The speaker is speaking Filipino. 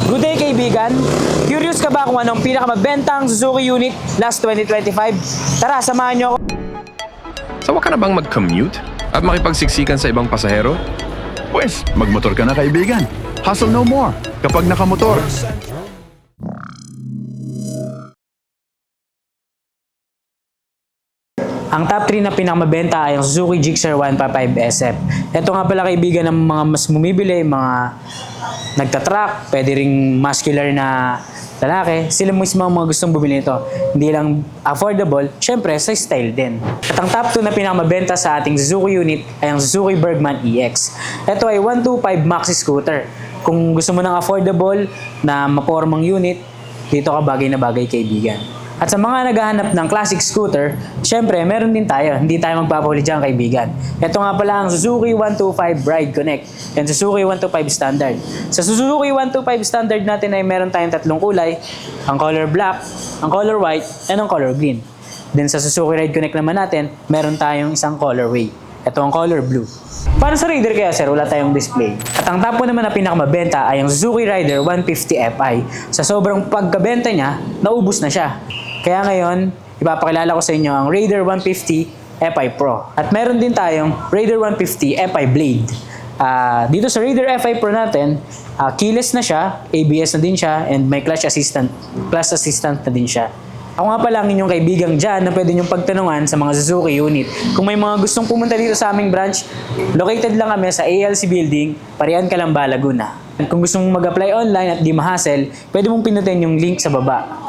Good day kaibigan! Curious ka ba kung anong pinakamabentang Suzuki unit last 2025? Tara, samahan nyo ako! Sawa ka na bang mag-commute at makipagsiksikan sa ibang pasahero? Pwes, magmotor ka na kaibigan. Hustle no more kapag nakamotor. Ang top 3 na pinakamabenta ay ang Suzuki Gixxer 155 SF. Ito nga pala kaibigan ng mga mas bumibili, mga nagtatrack, pwede ring muscular na lalaki. Sila mismo ang mga gustong bumili nito. Hindi lang affordable, syempre sa style din. At ang top 2 na pinakamabenta sa ating Suzuki unit ay ang Suzuki Bergman EX. Ito ay 125 maxi scooter. Kung gusto mo ng affordable na mapormang unit, dito ka bagay na bagay kaibigan. At sa mga naghahanap ng classic scooter, syempre meron din tayo. Hindi tayo magpapahuli dyan kaibigan. Ito nga pala ang Suzuki 125 Ride Connect and Suzuki 125 Standard. Sa Suzuki 125 Standard natin ay meron tayong tatlong kulay. Ang color black, ang color white, and ang color green. Then sa Suzuki Ride Connect naman natin, meron tayong isang colorway. Ito ang color blue. Para sa Raider kaya sir, wala tayong display. At ang top 1 naman na pinakamabenta ay ang Suzuki Rider 150 Fi. Sa sobrang pagkabenta niya, naubos na siya. Kaya ngayon, ipapakilala ko sa inyo ang Raider 150 Fi Pro. At meron din tayong Raider 150 Fi Blade. Dito sa Raider Fi Pro natin, keyless na siya, ABS na din siya, and may clutch assistant na din siya. Ako nga pala ang inyong kaibigang dyan na pwede nyong pagtanungan sa mga Suzuki unit. Kung may mga gustong pumunta dito sa aming branch, located lang kami sa ALC Building, Parian, Calamba, Laguna. Kung gusto mong mag-apply online at di ma-hassle, pwede mong pinutin yung link sa baba.